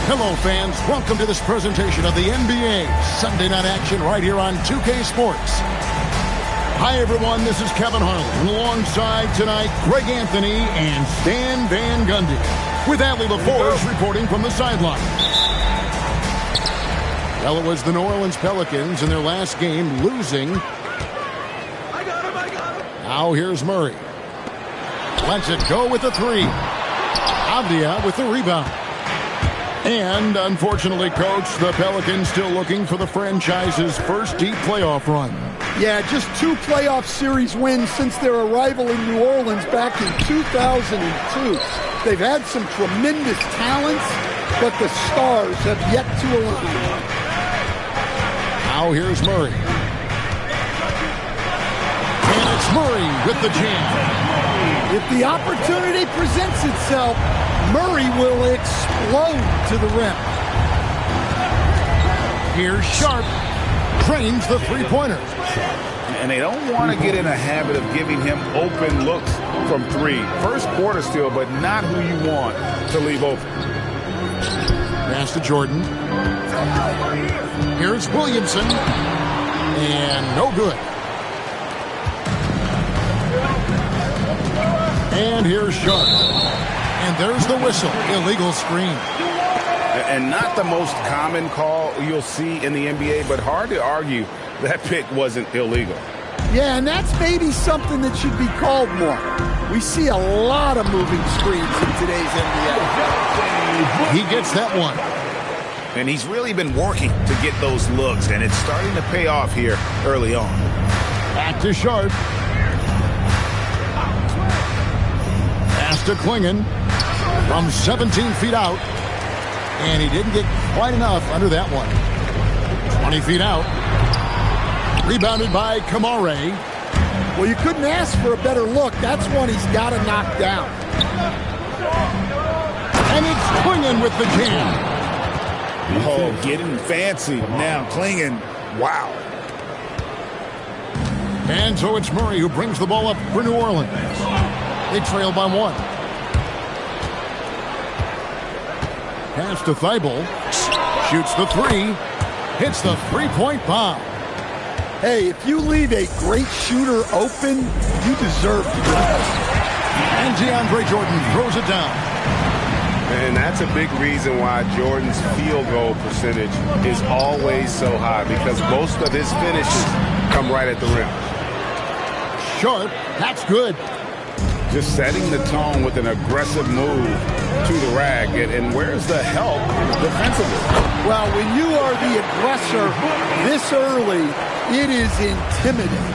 Hello, fans. Welcome to this presentation of the NBA Sunday Night Action right here on 2K Sports. Hi, everyone. This is Kevin Harlan. Alongside tonight, Greg Anthony and Stan Van Gundy. With Allie LaForge reporting from the sideline. Well, it was the New Orleans Pelicans in their last game losing. I got him. Now here's Murray. Lets it go with the three. Avdia with the rebound. And, unfortunately, Coach, the Pelicans still looking for the franchise's first deep playoff run. Yeah, just 2 playoff series wins since their arrival in New Orleans back in 2002. They've had some tremendous talents, but the stars have yet to align. Now here's Murray. And it's Murray with the jam. If the opportunity presents itself, Murray will explode to the rim. Here's Sharp. Trains the three-pointer. And they don't want to get in a habit of giving him open looks from 3. First quarter still, but not who you want to leave open. Pass to Jordan. Here's Williamson. And no good. And here's Sharp. And there's the whistle. Illegal screen. And not the most common call you'll see in the NBA, but hard to argue that pick wasn't illegal. Yeah, and that's maybe something that should be called more. We see a lot of moving screens in today's NBA. He gets that one. And he's really been working to get those looks, and it's starting to pay off here early on. Back to Sharp. Pass to Klingon from 17 feet out. And he didn't get quite enough under that one. 20 feet out. Rebounded by Kamare. Well, you couldn't ask for a better look. That's one he's got to knock down. And it's Klingon with the jam. Oh, getting fancy now. Klingon. Wow. And so it's Murray who brings the ball up for New Orleans. They trail by 1. Pass to Thibault. Shoots the 3. Hits the three-point bomb. Hey, if you leave a great shooter open, you deserve to do it. And DeAndre Jordan throws it down. And that's a big reason why Jordan's field goal percentage is always so high, because most of his finishes come right at the rim. Sharp, that's good. Just setting the tone with an aggressive move to the rack. And where's the help defensively? Well, when you are the aggressor this early, it is intimidating.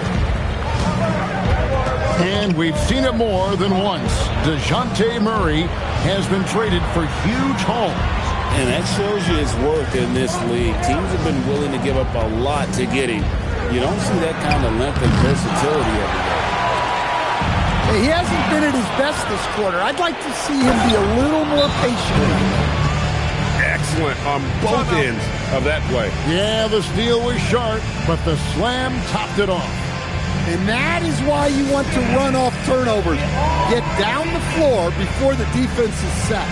And we've seen it more than once. DeJounte Murray has been traded for huge hauls. And that shows you his worth in this league. Teams have been willing to give up a lot to get him. You don't see that kind of length and versatility every day. He hasn't been at his best this quarter. I'd like to see him be a little more patient. Excellent on both ends of that play. Yeah, the steal was sharp, but the slam topped it off. And that is why you want to run off turnovers. Get down the floor before the defense is set.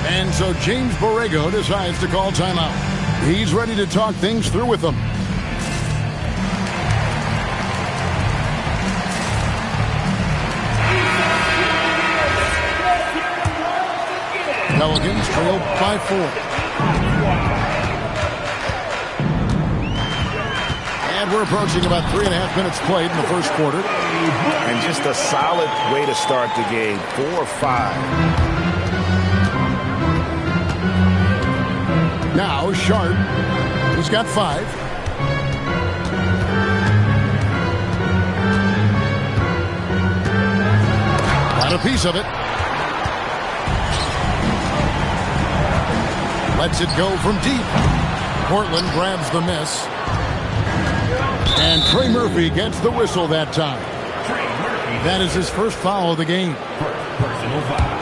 And so James Borrego decides to call timeout. He's ready to talk things through with them. Pelicans trail by 4. And we're approaching about 3.5 minutes played in the first quarter. And just a solid way to start the game. 4-5. Now Sharp, he's got 5. Got a piece of it. Lets it go from deep. Portland grabs the miss. And Trey Murphy gets the whistle that time. That is his first foul of the game. Personal foul.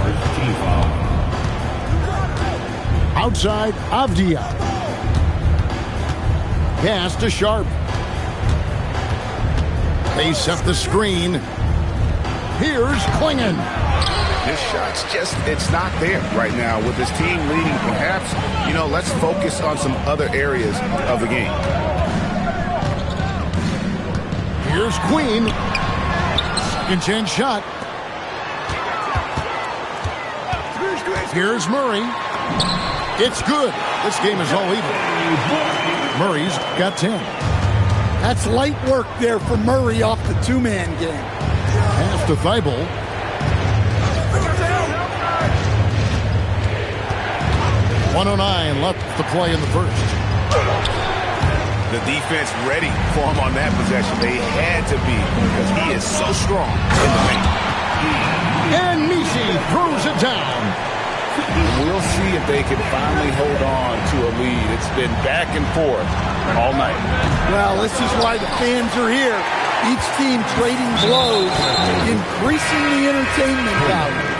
First team foul. Outside, Avdia. Pass to Sharp. They set the screen. Here's Klingon. His shot's just, it's not there right now with his team leading. Perhaps, let's focus on some other areas of the game. Here's Queen. Second chance shot. Here's Murray. It's good. This game is all even. Murray's got 10. That's light work there for Murray off the two-man game. Pass to Thibault. .109 left to play in the first. The defense ready for him on that possession. They had to be because he is so strong in the paint. And Messi throws it down. We'll see if they can finally hold on to a lead. It's been back and forth all night. Well, this is why the fans are here. Each team trading blows, increasing the entertainment value.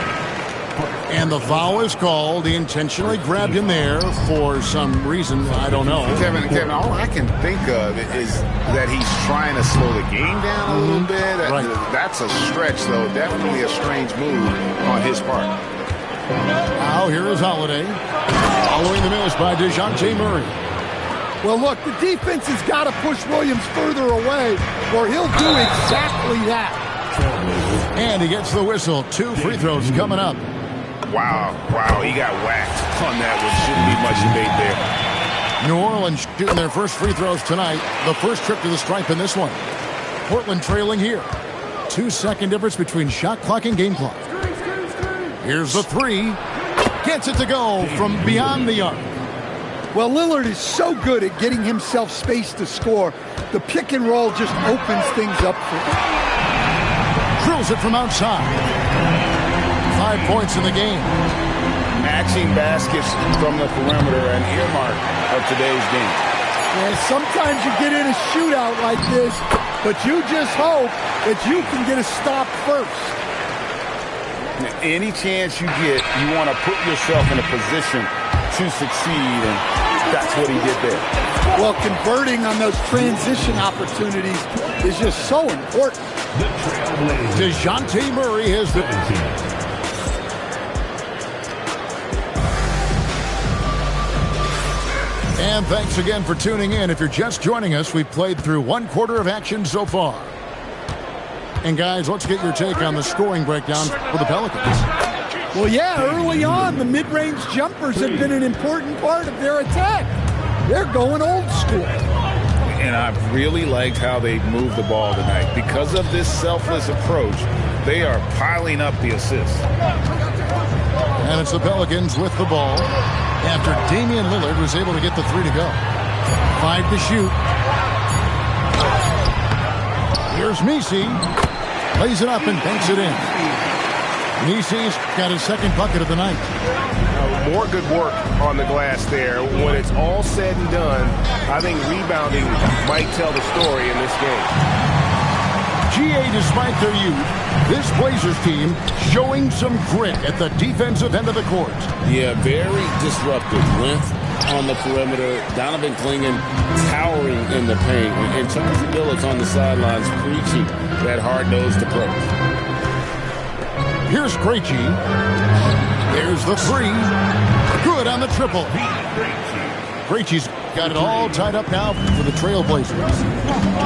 And the foul is called. He intentionally grabbed him there for some reason. I don't know. Kevin, all I can think of is that he's trying to slow the game down a little bit. Right. That's a stretch, though. Definitely a strange move on his part. Now here is Holiday. Following the miss by DeJounte Murray. Well, look, the defense has got to push Williams further away, or he'll do exactly that. And he gets the whistle. 2 free throws coming up. Wow, he got whacked on that one. Shouldn't be much debate there. New Orleans shooting their first free throws tonight. The first trip to the stripe in this one. Portland trailing here. 2-second difference between shot clock and game clock. Here's the three. Gets it to go from beyond the arc. Well, Lillard is so good at getting himself space to score. The pick and roll just opens things up for him. Drills it from outside. 5 points in the game. Matching baskets from the perimeter, an earmark of today's game. And sometimes you get in a shootout like this, but you just hope that you can get a stop first. Any chance you get, you want to put yourself in a position to succeed, and that's what he did there. Well, converting on those transition opportunities is just so important. DeJounte Murray has the... And thanks again for tuning in. If you're just joining us, we've played through 1 quarter of action so far. And guys, let's get your take on the scoring breakdown for the Pelicans. Well, yeah, early on, the mid-range jumpers have been an important part of their attack. They're going old school. And I've really liked how they've moved the ball tonight. Because of this selfless approach, they are piling up the assists. And it's the Pelicans with the ball after Damian Lillard was able to get the 3 to go. 5 to shoot. Here's Messi. Lays it up and banks it in. Messi's got his second bucket of the night. More good work on the glass there. When it's all said and done, I think rebounding might tell the story in this game. GA, despite their youth, this Blazers team showing some grit at the defensive end of the court. Yeah, very disruptive. Length on the perimeter. Donovan Clingan towering in the paint. And Chauncey Billups on the sidelines preaching that hard-nosed approach. Here's Krejci. There's the 3. Good on the triple. Krejci's got it all tied up now for the Trailblazers.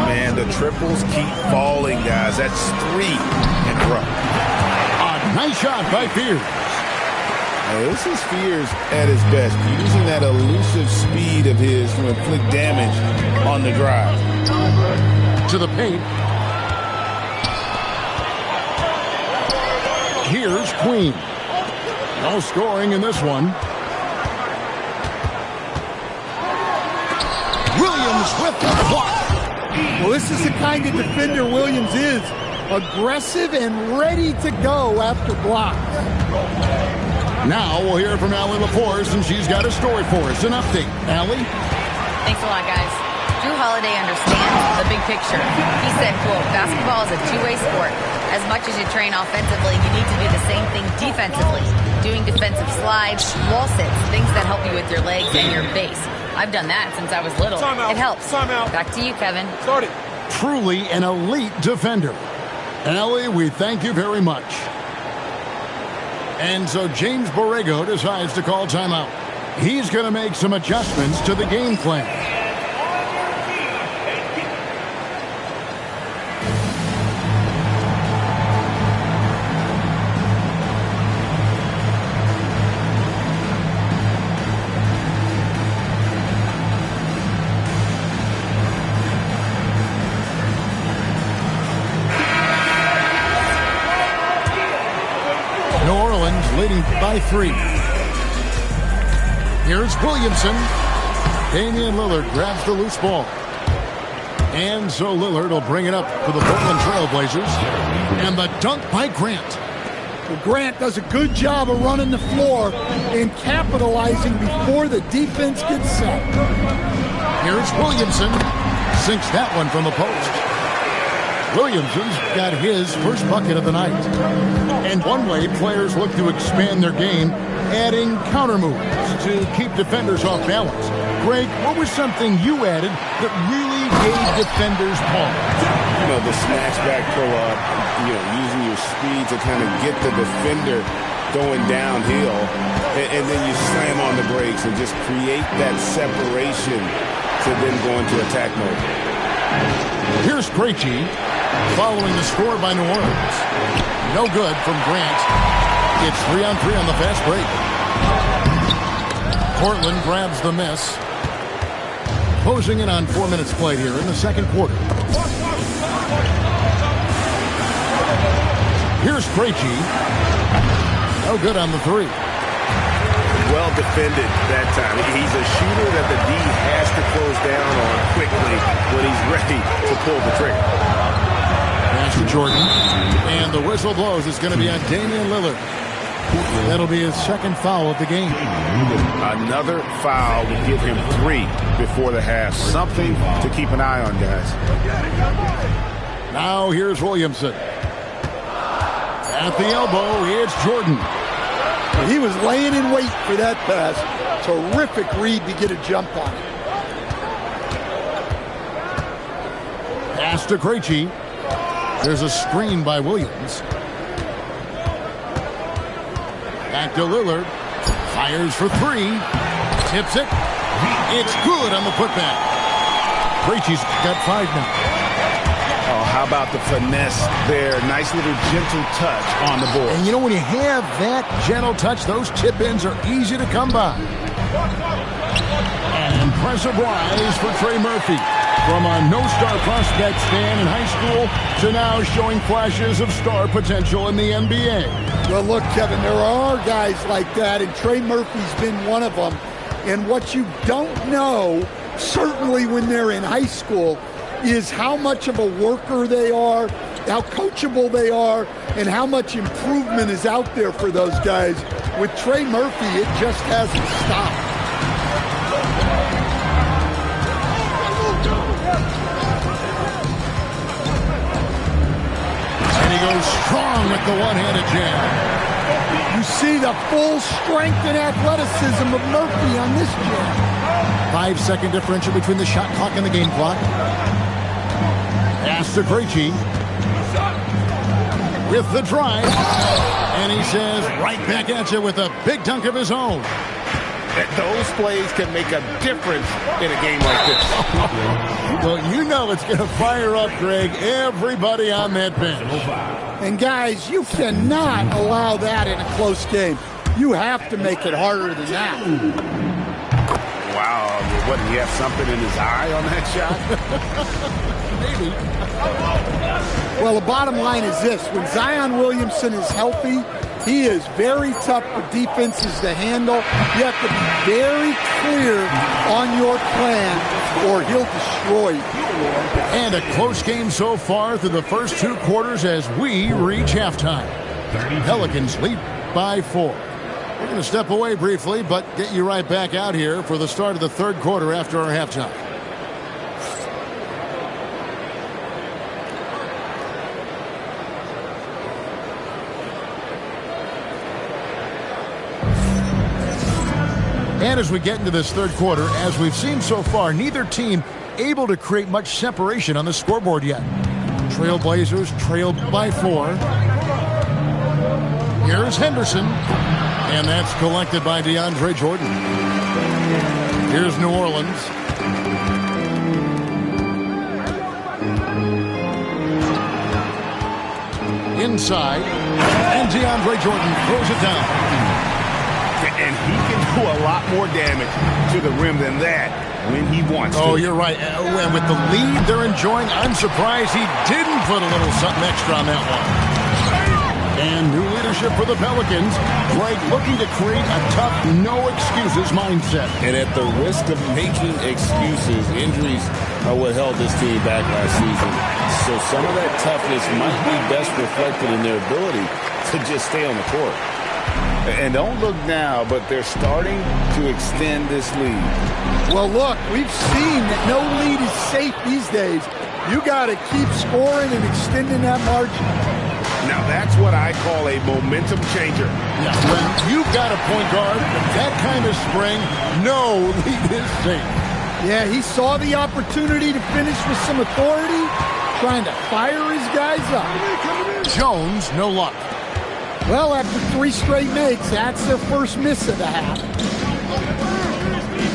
Man, the triples keep falling, guys. That's 3 in a row. A nice shot by Fears. This is Fears at his best, using that elusive speed of his to inflict damage on the drive. To the paint. Here's Queen. No scoring in this one. Williams with the block. Well, this is the kind of defender Williams is. Aggressive and ready to go after blocks. Now we'll hear from Allie LaForce, and she's got a story for us. An update. Allie? Thanks a lot, guys. Drew Holiday understands the big picture. He said, quote, basketball is a two-way sport. As much as you train offensively, you need to do the same thing defensively. Doing defensive slides, wall sits, things that help you with your legs and your base. I've done that since I was little. It helps. Back to you, Kevin. Start it. Truly an elite defender. Allie, we thank you very much. And so James Borrego decides to call timeout. He's going to make some adjustments to the game plan. Leading by 3. Here's Williamson. Damian Lillard grabs the loose ball. And so Lillard will bring it up for the Portland Trail Blazers. And the dunk by Grant. Well, Grant does a good job of running the floor and capitalizing before the defense gets set. Here's Williamson. Sinks that one from the post. Williamson's got his first bucket of the night. And one way players look to expand their game, adding counter moves to keep defenders off balance. Greg, what was something you added that really gave defenders pause? You know, the snatch back pull-up, using your speed to kind of get the defender going downhill, and then you slam on the brakes and just create that separation to then go into attack mode. Here's Krejci following the score by New Orleans. No good from Grant. It's 3-on-3 on the fast break. Portland grabs the miss. Closing in on 4 minutes played here in the second quarter. Here's Krejci. No good on the 3. Well defended that time. He's a shooter that the D has to close down on quickly when he's ready to pull the trigger. Pass to Jordan. And the whistle blows. It's going to be on Damian Lillard. That'll be his second foul of the game. Another foul would give him 3 before the half. Something to keep an eye on, guys. Now here's Williamson. At the elbow, it's Jordan. He was laying in wait for that pass. Terrific read to get a jump on it. Pass to Krejci. There's a screen by Williams. Back to Lillard. Fires for 3. Tips it. It's good on the putback. Krejci's got 5 now. Oh, how about the finesse there? Nice little gentle touch on the board. And when you have that gentle touch, those chip-ins are easy to come by. An impressive rise for Trey Murphy. From a no-star prospect stand in high school to now showing flashes of star potential in the NBA. Well, look, Kevin, there are guys like that, and Trey Murphy's been one of them. And what you don't know, certainly when they're in high school, is how much of a worker they are, how coachable they are, and how much improvement is out there for those guys. With Trey Murphy, it just hasn't stopped. And he goes strong with the one-handed jam. You see the full strength and athleticism of Murphy on this jam. 5-second differential between the shot clock and the game clock. Pass to Krejci with the drive, and he says right back at you with a big dunk of his own. Those plays can make a difference in a game like this. Well, it's going to fire up, Greg, everybody on that bench. And guys, you cannot allow that in a close game. You have to make it harder than that. Wow, what, did he have something in his eye on that shot? Maybe. Well, the bottom line is this. When Zion Williamson is healthy, he is very tough for defenses to handle. You have to be very clear on your plan or he'll destroy you. And a close game so far through the first 2 quarters as we reach halftime. Pelicans lead by 4. We're going to step away briefly, but get you right back out here for the start of the third quarter after our halftime. And as we get into this third quarter, as we've seen so far, neither team able to create much separation on the scoreboard yet. Trailblazers trailed by 4. Here's Henderson. And that's collected by DeAndre Jordan. Here's New Orleans. Inside. And DeAndre Jordan throws it down. And he can do a lot more damage to the rim than that when he wants to. Oh, you're right. And with the lead they're enjoying, I'm surprised he didn't put a little something extra on that one. And new leadership for the Pelicans. Greg looking to create a tough, no-excuses mindset. And at the risk of making excuses, injuries are what held this team back last season. So some of that toughness might be best reflected in their ability to just stay on the court. And don't look now, but they're starting to extend this lead. Well, look, we've seen that no lead is safe these days. You got to keep scoring and extending that margin. Now, that's what I call a momentum changer. Yeah, when you've got a point guard with that kind of spring, no lead is safe. Yeah, he saw the opportunity to finish with some authority, trying to fire his guys up. Jones, no luck. Well, after 3 straight makes, that's their first miss of the half.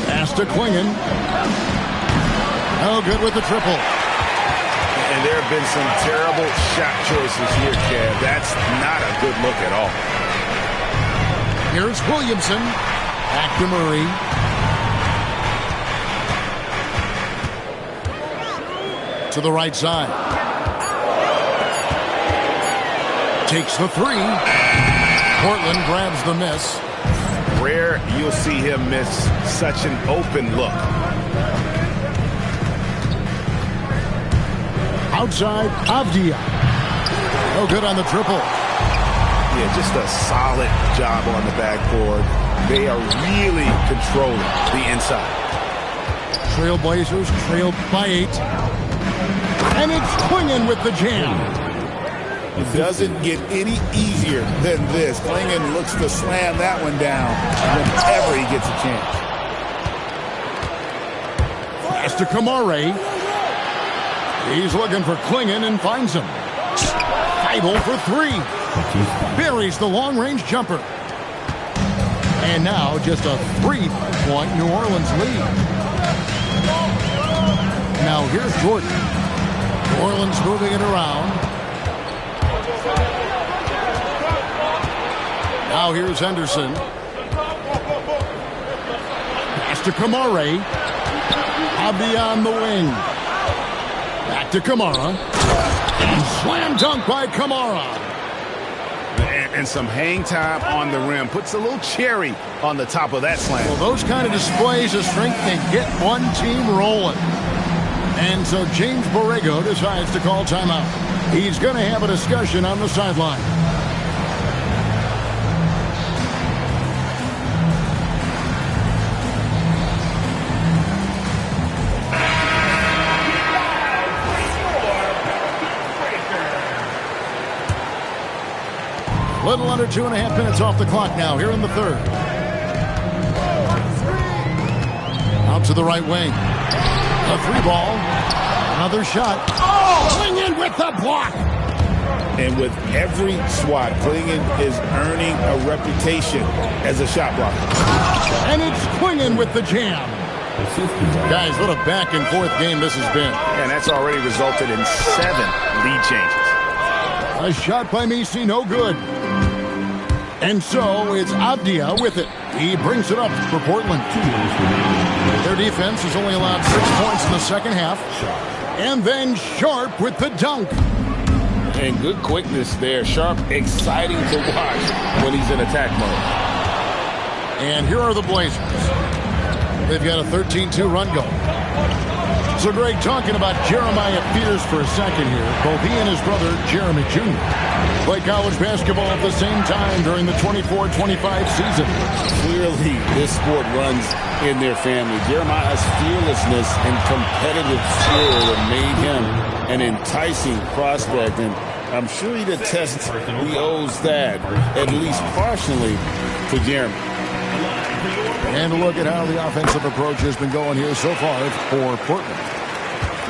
Pass to Klingon. No good with the triple. And there have been some terrible shot choices here, Kev. That's not a good look at all. Here's Williamson. Back to Murray. To the right side. Takes the 3. Portland grabs the miss. Rare you'll see him miss such an open look. Outside, Avdia. No good on the triple. Yeah, just a solid job on the backboard. They are really controlling the inside. Trailblazers trailed by 8. And it's Klingon with the jam. It doesn't get any easier than this. Klingon looks to slam that one down whenever he gets a chance. Pass to Kamare. He's looking for Klingon and finds him. Feibel for 3. Buries the long-range jumper. And now just a 3-point New Orleans lead. Now here's Jordan. New Orleans moving it around. Now here's Henderson. Pass to Kamare. Avdia on the wing. Back to Kamara. And slam dunk by Kamara. And some hang time on the rim. Puts a little cherry on the top of that slam. Well, those kind of displays of strength can get one team rolling. And so James Borrego decides to call timeout. He's going to have a discussion on the sideline. Little under 2.5 minutes off the clock now here in the third. Out to the right wing. A 3 ball. Another shot. Oh! Klingon with the block. And with every swat, Klingon is earning a reputation as a shot blocker. And it's Klingon with the jam. Guys, what a back and forth game this has been. And that's already resulted in 7 lead changes. A shot by Messi, no good. And so it's Avdia with it. He brings it up for Portland. Their defense has only allowed 6 points in the second half. And then Sharp with the dunk. And good quickness there. Sharp, exciting to watch when he's in attack mode. And here are the Blazers. They've got a 13-2 run going. So, Greg, talking about Jeremiah Fears for a second here. Both he and his brother, Jeremy Jr., play college basketball at the same time during the 24-25 season. Clearly, this sport runs in their family. Jeremiah's fearlessness and competitive spirit have made him an enticing prospect, and I'm sure he'd attest he owes that, at least partially, to Jeremy. And look at how the offensive approach has been going here so far for Portland.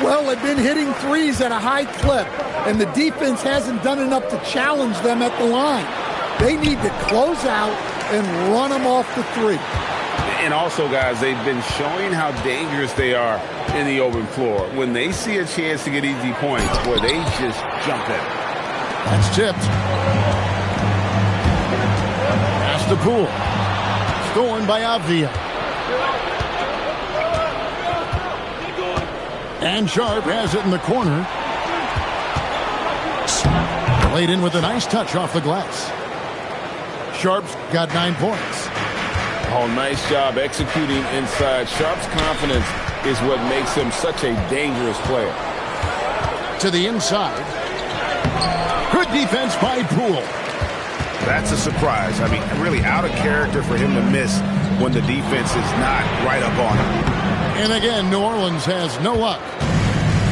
Well, they've been hitting threes at a high clip, and the defense hasn't done enough to challenge them at the line. They need to close out and run them off the three. And also, guys, they've been showing how dangerous they are in the open floor. When they see a chance to get easy points, boy, they just jump at it. That's tipped. Pass to Poole. Stolen by Avdia. And Sharp has it in the corner. Laid in with a nice touch off the glass. Sharp's got 9 points. Oh, nice job executing inside. Sharp's confidence is what makes him such a dangerous player. To the inside. Good defense by Poole. That's a surprise. I mean, really out of character for him to miss when the defense is not right up on him. And again, New Orleans has no luck.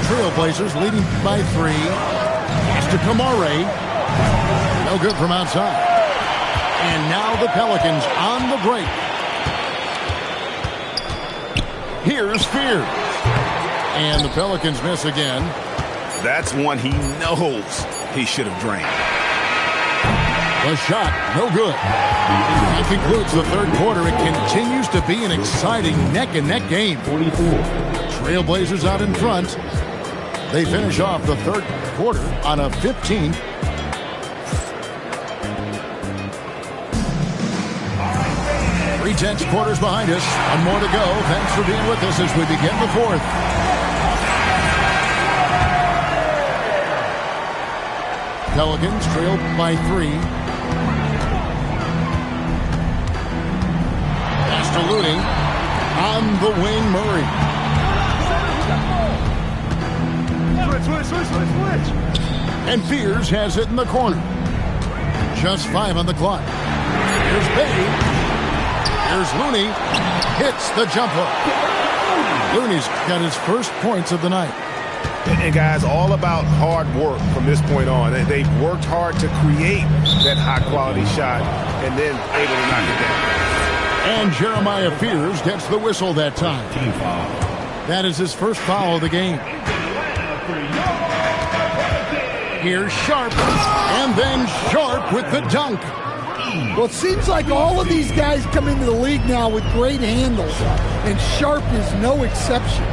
Trailblazers leading by 3. Pass to Kamare. No good from outside. And now the Pelicans on the break. Here's Fears. And the Pelicans miss again. That's one he knows he should have drained. The shot, no good. That concludes the third quarter. It continues to be an exciting neck-and-neck game. Trailblazers out in front. They finish off the third quarter on a 15. Three-tenths quarters behind us. One more to go. Thanks for being with us as we begin the fourth. Pelicans trail by 3. Pass to Looney. On the wing, Murray. Switch. And Fears has it in the corner. Just 5 on the clock. Here's Bay. Here's Looney. Hits the jumper. Looney's got his first points of the night. And guys, all about hard work from this point on. They've worked hard to create that high-quality shot and then able to knock it down. And Jeremiah Fears gets the whistle that time. That is his first foul of the game. Here's Sharp. And then Sharp with the dunk. Well, it seems like all of these guys come into the league now with great handles, and Sharp is no exception.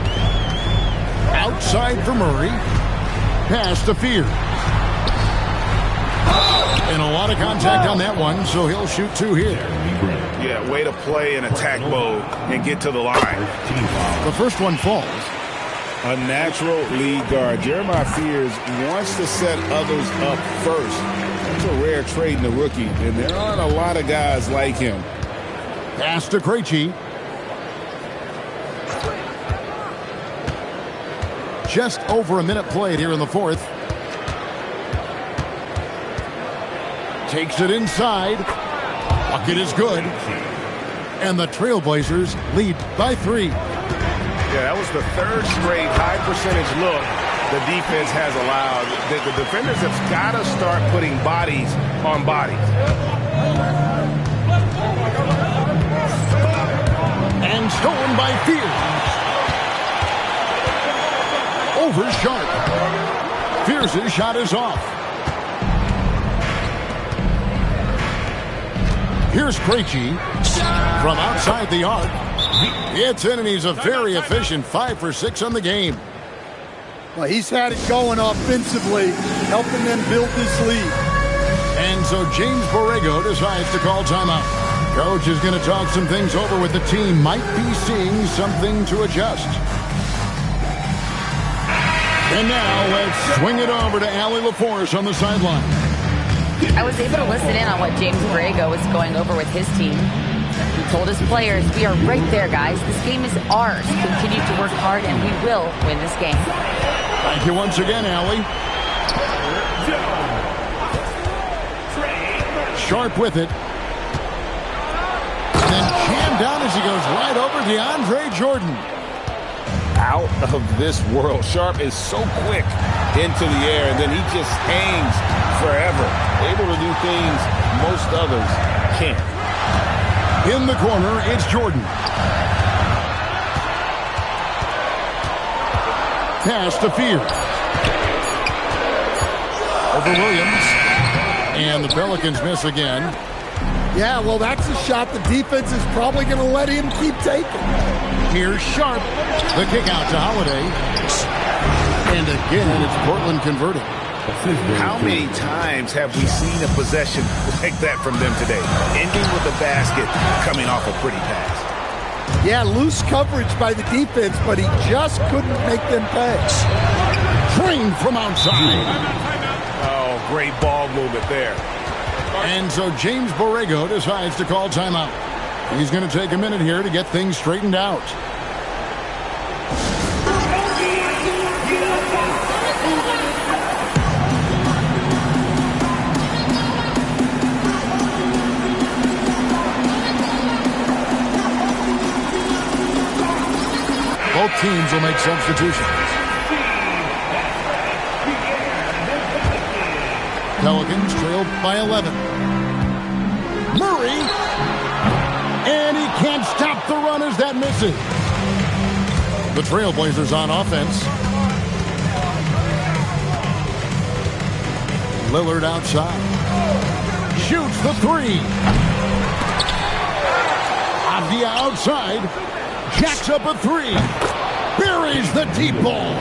Outside for Murray. Pass to Fears. And a lot of contact on that one, so he'll shoot 2 here. Yeah, way to play in attack mode and get to the line. The first one falls. A natural lead guard. Jeremiah Fears wants to set others up first. It's a rare trait in a rookie, and there aren't a lot of guys like him. Pass to Krejci. Just over a minute played here in the fourth. Takes it inside. Bucket is good. And the Trailblazers lead by 3. Yeah, that was the third straight high percentage look the defense has allowed. The defenders have got to start putting bodies on bodies. And stolen by Fears. Over Sharp. Fears' shot is off. Here's Krejci from outside the arc. It's in, and he's a very efficient 5 for 6 on the game. Well, he's had it going offensively, helping them build this lead. And so James Borrego decides to call timeout. Coach is going to talk some things over with the team. Might be seeing something to adjust. And now let's swing it over to Allie LaForce on the sideline. I was able to listen in on what James Borrego was going over with his team. He told his players, we are right there, guys. This game is ours. Continue to work hard, and we will win this game. Thank you once again, Allie. Sharp with it. And then jammed down as he goes right over DeAndre Jordan. Out of this world. Sharp is so quick into the air, and then he just hangs forever. Able to do things most others can't. In the corner, it's Jordan. Pass to Fears. Over Williams. And the Pelicans miss again. Yeah, well, that's a shot the defense is probably going to let him keep taking. Here's Sharp. The kick out to Holiday. And again, it's Portland converting. How many times have we seen a possession like that from them today? Ending with a basket, coming off a pretty pass. Yeah, loose coverage by the defense, but he just couldn't make them pay. Trained from outside. Oh, great ball movement there. And so James Borrego decides to call timeout. He's going to take a minute here to get things straightened out. Both teams will make substitutions. Pelicans trailed by 11. Murray. And he can't stop the run as that misses. The Trailblazers on offense. Lillard outside. Shoots the three. Avdia outside. Jacks up a three. Buries the deep ball.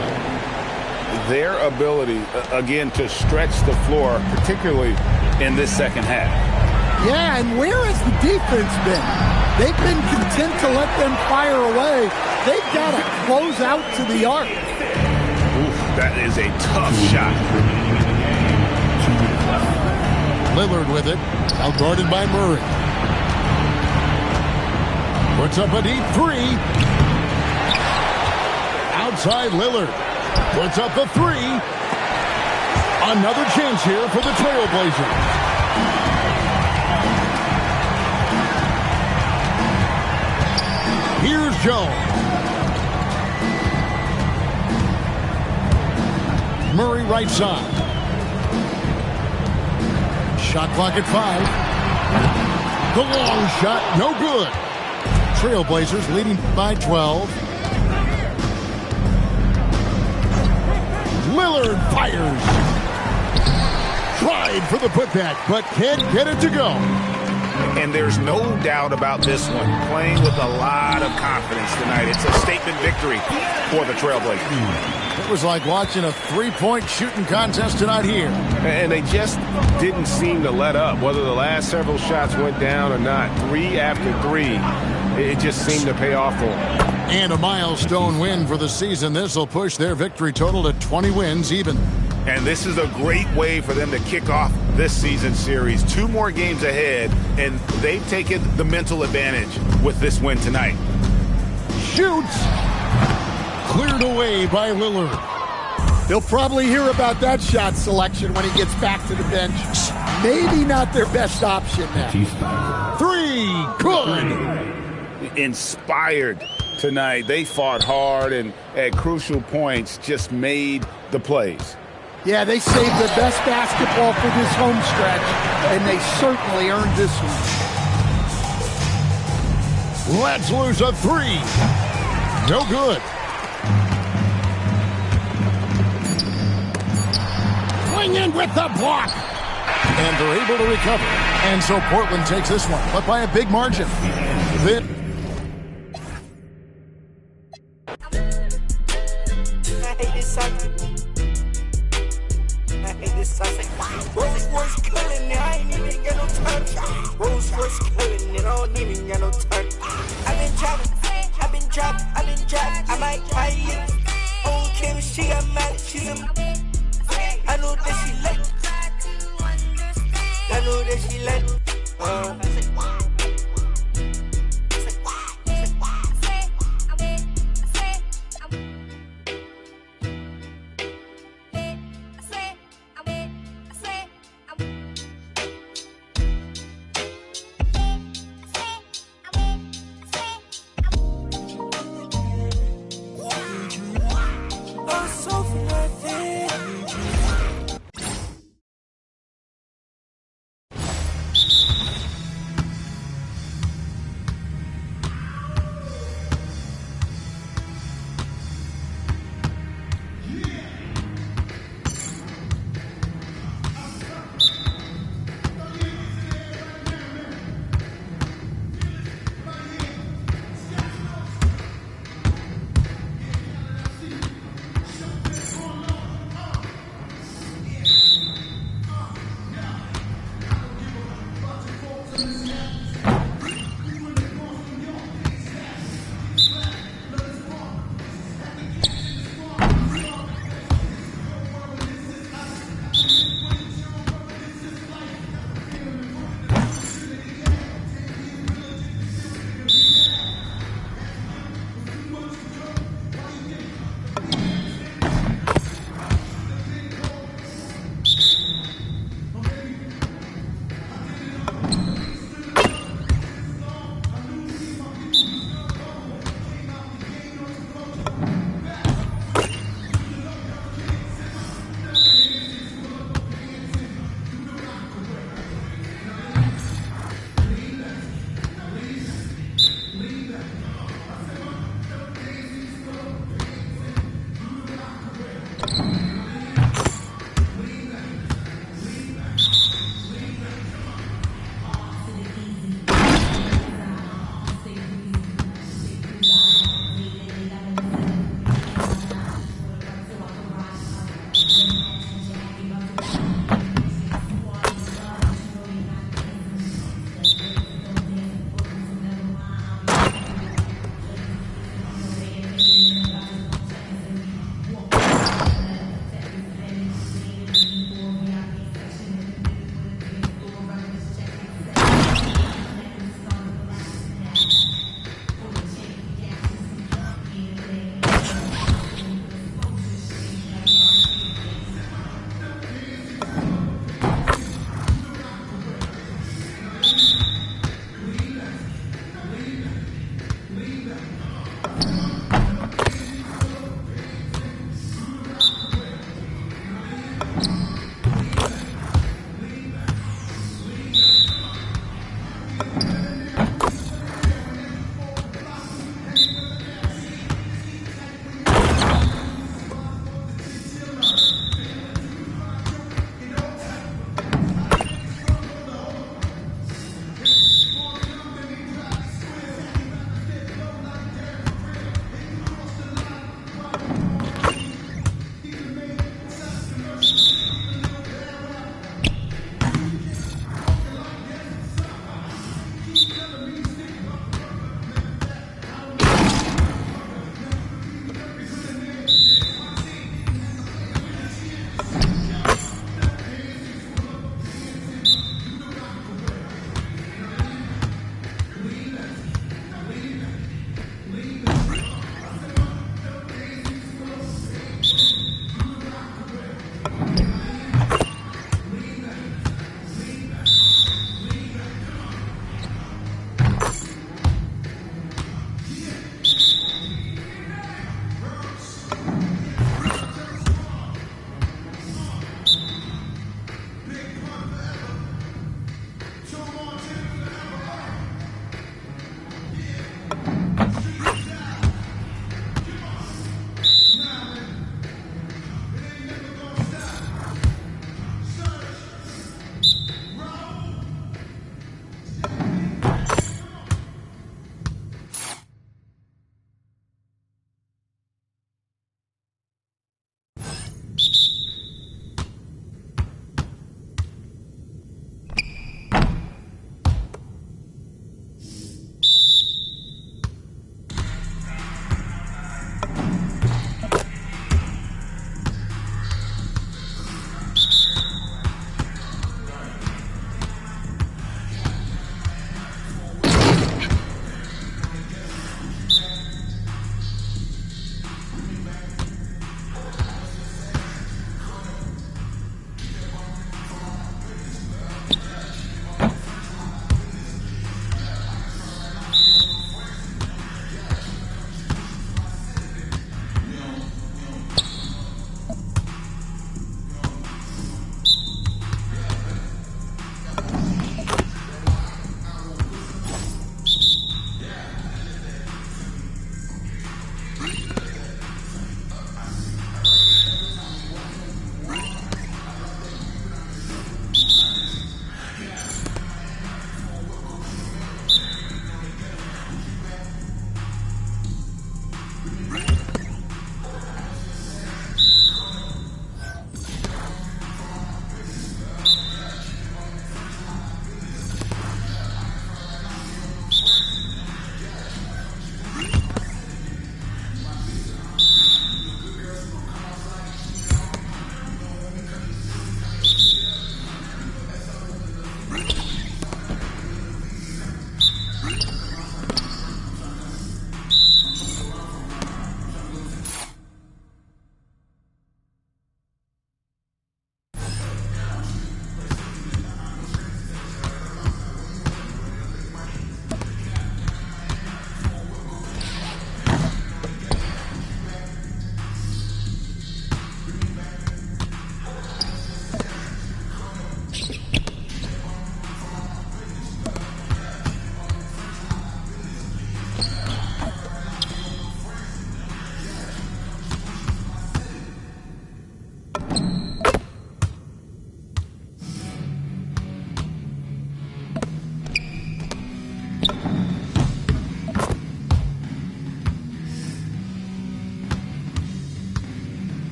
Their ability, again, to stretch the floor, particularly in this second half. Yeah, and where has the defense been? They've been content to let them fire away. They've got to close out to the arc. Oof, that is a tough shot. Lillard with it. Out guarded by Murray. Puts up a deep three. Outside Lillard. Puts up the three. Another chance here for the Trailblazers. Here's Jones. Murray right side. Shot clock at 5. The long shot, no good. Trailblazers leading by 12. Lillard fires. Tried for the putback, but can't get it to go. And there's no doubt about this one. Playing with a lot of confidence tonight. It's a statement victory for the Trailblazers. It was like watching a three-point shooting contest tonight here. And they just didn't seem to let up. Whether the last several shots went down or not, 3 after 3, it just seemed to pay off for them. And a milestone win for the season. This will push their victory total to 20 wins even. And this is a great way for them to kick off this season series. 2 more games ahead, and they've taken the mental advantage with this win tonight. Shoots. Cleared away by Lillard. They'll probably hear about that shot selection when he gets back to the bench. Maybe not their best option now. 3. Good. Inspired tonight. They fought hard and at crucial points just made the plays. Yeah, they saved the best basketball for this home stretch, and they certainly earned this one. Let's lose a 3. No good. Swing in with the block. And they're able to recover. And so Portland takes this one, but by a big margin. Rolls Royce killing it, I ain't even get no turn. Rolls Royce killing it, I don't even get no turn. I've been trapped, I might try it. I don't care if she got mad, she's a. I know that she like. I know that she like.